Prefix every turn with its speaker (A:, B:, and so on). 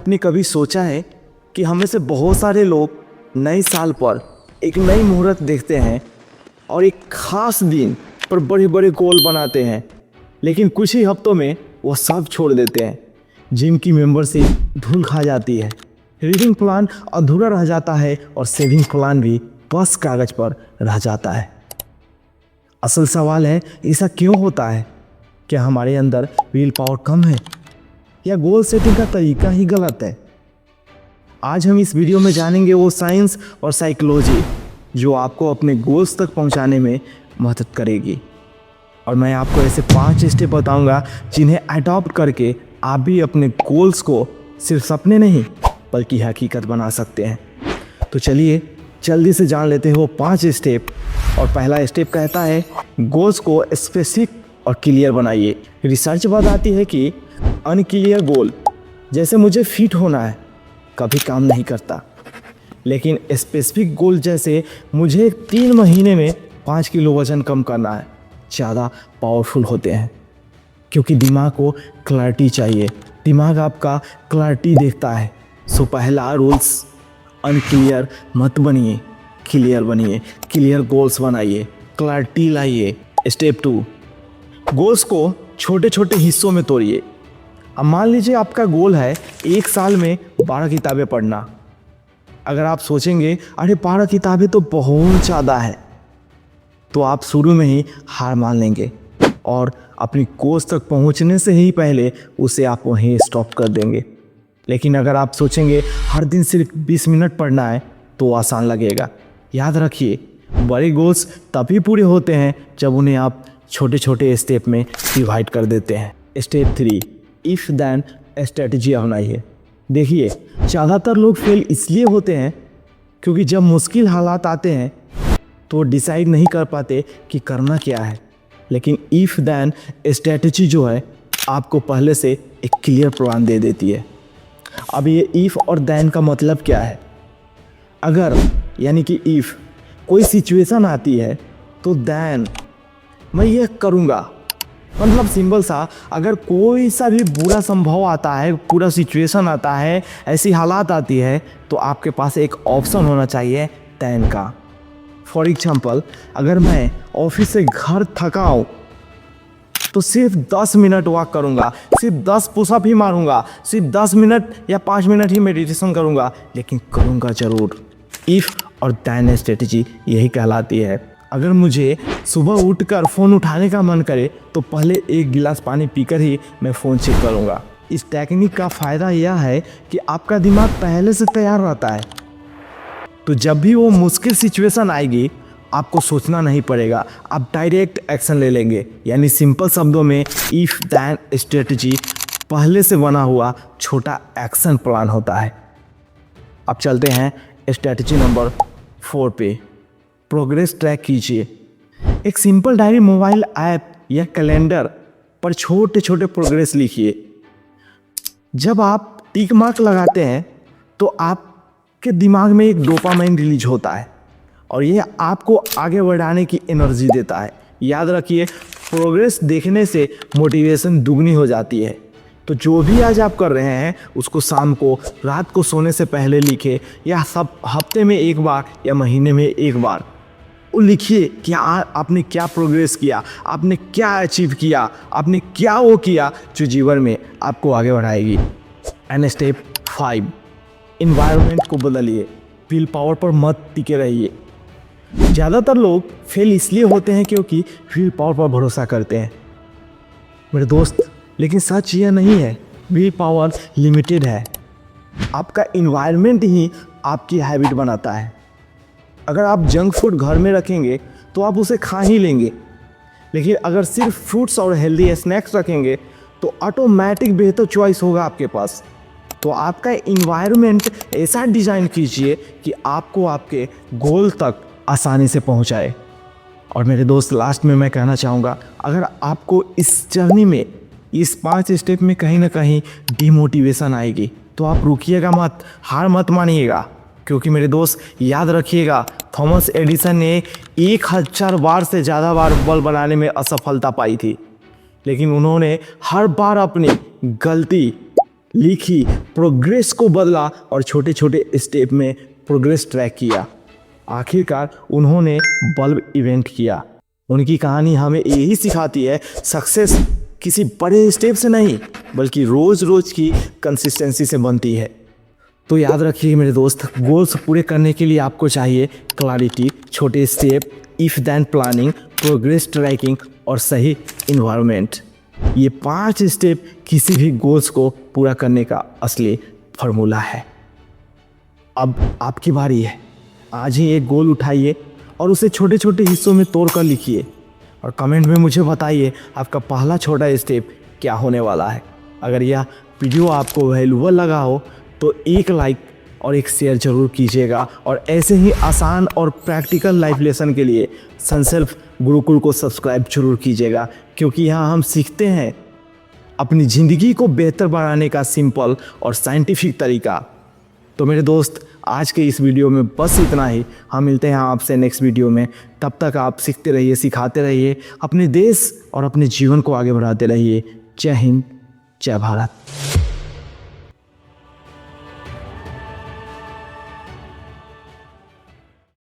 A: आपने कभी सोचा है कि हमें से बहुत सारे लोग नए साल पर एक नई मुहूर्त देखते हैं और एक खास दिन पर बड़े बड़े गोल बनाते हैं, लेकिन कुछ ही हफ्तों में वो सब छोड़ देते हैं। जिम की मेंबरशिप धूल खा जाती है, रीडिंग प्लान अधूरा रह जाता है और सेविंग प्लान भी बस कागज पर रह जाता है। असल सवाल है, ऐसा क्यों होता है? क्या हमारे अंदर विल पावर कम है या गोल सेटिंग का तरीका ही गलत है? आज हम इस वीडियो में जानेंगे वो साइंस और साइकोलॉजी जो आपको अपने गोल्स तक पहुंचाने में मदद करेगी। और मैं आपको ऐसे 5 स्टेप बताऊंगा जिन्हें अडॉप्ट करके आप भी अपने गोल्स को सिर्फ सपने नहीं बल्कि हकीकत बना सकते हैं। तो चलिए जल्दी से जान लेते हैं वो 5 स्टेप। और पहला स्टेप कहता है, गोल्स को स्पेसिफिक और क्लियर बनाइए। रिसर्च बताती है कि अनक्लियर गोल, जैसे मुझे फिट होना है, कभी काम नहीं करता, लेकिन स्पेसिफिक गोल जैसे मुझे 3 महीने में 5 किलो वज़न कम करना है, ज़्यादा पावरफुल होते हैं। क्योंकि दिमाग को क्लैरिटी चाहिए, दिमाग आपका क्लैरिटी देखता है। सो पहला रूल्स, अनक्लियर मत बनिए, क्लियर बनिए। क्लियर गोल्स बनाइए, क्लैरिटी लाइए। स्टेप 2, गोल्स को छोटे छोटे हिस्सों में तोड़िए। अब मान लीजिए आपका गोल है 1 साल में 12 किताबें पढ़ना। अगर आप सोचेंगे अरे 12 किताबें तो बहुत ज़्यादा है, तो आप शुरू में ही हार मान लेंगे और अपनी कोर्स तक पहुंचने से ही पहले उसे आप वहीं स्टॉप कर देंगे। लेकिन अगर आप सोचेंगे हर दिन सिर्फ 20 मिनट पढ़ना है, तो आसान लगेगा। याद रखिए, बड़े गोल्स तभी पूरे होते हैं जब उन्हें आप छोटे छोटे स्टेप में डिवाइड कर देते हैं। स्टेप 3, इफ़ देन स्ट्रेटजी अपनाइए। देखिए, ज़्यादातर लोग फेल इसलिए होते हैं क्योंकि जब मुश्किल हालात आते हैं तो डिसाइड नहीं कर पाते कि करना क्या है। लेकिन इफ़ देन स्ट्रेटजी जो है आपको पहले से एक क्लियर प्लान दे देती है। अब ये इफ़ और देन का मतलब क्या है? अगर यानी कि इफ़ कोई सिचुएशन आती है तो देन मैं ये करूँगा। मतलब सिंपल सा, अगर कोई सा भी बुरा संभव आता है, पूरा सिचुएशन आता है, ऐसी हालात आती है, तो आपके पास एक ऑप्शन होना चाहिए देन का। फॉर एग्जाम्पल, अगर मैं ऑफिस से घर थका हूँ तो सिर्फ 10 मिनट वॉक करूँगा, सिर्फ 10 पुशअप ही मारूँगा, सिर्फ 10 मिनट या 5 मिनट ही मेडिटेशन करूँगा, लेकिन करूँगा ज़रूर। इफ़ और देन स्ट्रेटजी यही कहलाती है। अगर मुझे सुबह उठकर फ़ोन उठाने का मन करे तो पहले 1 गिलास पानी पीकर ही मैं फ़ोन चेक करूँगा। इस टेक्निक का फ़ायदा यह है कि आपका दिमाग पहले से तैयार रहता है, तो जब भी वो मुश्किल सिचुएशन आएगी आपको सोचना नहीं पड़ेगा, आप डायरेक्ट एक्शन ले लेंगे। यानी सिंपल शब्दों में, इफ़ देन स्ट्रेटजी पहले से बना हुआ छोटा एक्शन प्लान होता है। अब चलते हैं स्ट्रेटजी नंबर 4 पे। प्रोग्रेस ट्रैक कीजिए। एक सिंपल डायरी, मोबाइल ऐप या कैलेंडर पर छोटे छोटे प्रोग्रेस लिखिए। जब आप टिक मार्क लगाते हैं तो आपके दिमाग में एक डोपामाइन रिलीज होता है और ये आपको आगे बढ़ाने की एनर्जी देता है। याद रखिए, प्रोग्रेस देखने से मोटिवेशन दुगनी हो जाती है। तो जो भी आज आप कर रहे हैं उसको शाम को, रात को सोने से पहले लिखे, या सब हफ्ते में 1 बार या महीने में 1 बार वो लिखिए कि आपने क्या प्रोग्रेस किया, आपने क्या अचीव किया, आपने क्या वो किया जो जीवन में आपको आगे बढ़ाएगी। एंड स्टेप 5, इन्वायरमेंट को बदलिए। विल पावर पर मत टिके रहिए। ज़्यादातर लोग फेल इसलिए होते हैं क्योंकि विल पावर पर भरोसा करते हैं मेरे दोस्त, लेकिन सच यह नहीं है। विल पावर लिमिटेड है। आपका इन्वायरमेंट ही आपकी हैबिट बनाता है। अगर आप जंक फूड घर में रखेंगे तो आप उसे खा ही लेंगे, लेकिन अगर सिर्फ फ्रूट्स और हेल्दी स्नैक्स रखेंगे तो ऑटोमेटिक बेहतर चॉइस होगा आपके पास। तो आपका इन्वायरमेंट ऐसा डिज़ाइन कीजिए कि आपको आपके गोल तक आसानी से पहुंचाए। और मेरे दोस्त, लास्ट में मैं कहना चाहूँगा, अगर आपको इस जर्नी में, इस 5 स्टेप में कहीं ना कहीं डिमोटिवेशन आएगी तो आप रुकिएगा मत, हार मत मानिएगा। क्योंकि मेरे दोस्त याद रखिएगा, थॉमस एडिसन ने 1000 बार से ज़्यादा बार बल्ब बनाने में असफलता पाई थी, लेकिन उन्होंने हर बार अपनी गलती लिखी, प्रोग्रेस को बदला और छोटे छोटे स्टेप में प्रोग्रेस ट्रैक किया। आखिरकार उन्होंने बल्ब इवेंट किया। उनकी कहानी हमें यही सिखाती है, सक्सेस किसी बड़े स्टेप से नहीं बल्कि रोज़ रोज़ की कंसिस्टेंसी से बनती है। तो याद रखिए मेरे दोस्त, गोल्स पूरे करने के लिए आपको चाहिए क्लैरिटी, छोटे step, if then planning, progress tracking और सही इन्वायरमेंट। ये 5 स्टेप किसी भी गोल्स को पूरा करने का असली फार्मूला है। अब आपकी बारी है। आज ही एक गोल उठाइए और उसे छोटे छोटे हिस्सों में तोड़ कर लिखिए और कमेंट में मुझे बताइए आपका पहला छोटा स्टेप क्या होने वाला है। अगर यह वीडियो आपको वैल्यूबल लगा हो तो एक लाइक और एक शेयर जरूर कीजिएगा और ऐसे ही आसान और प्रैक्टिकल लाइफ लेसन के लिए सनसेल्फ गुरुकुल को सब्सक्राइब जरूर कीजिएगा, क्योंकि यहाँ हम सीखते हैं अपनी ज़िंदगी को बेहतर बनाने का सिंपल और साइंटिफिक तरीका। तो मेरे दोस्त, आज के इस वीडियो में बस इतना ही। हम मिलते हैं आपसे नेक्स्ट वीडियो में। तब तक आप सीखते रहिए, सिखाते रहिए, अपने देश और अपने जीवन को आगे बढ़ाते रहिए। जय हिंद, जय भारत।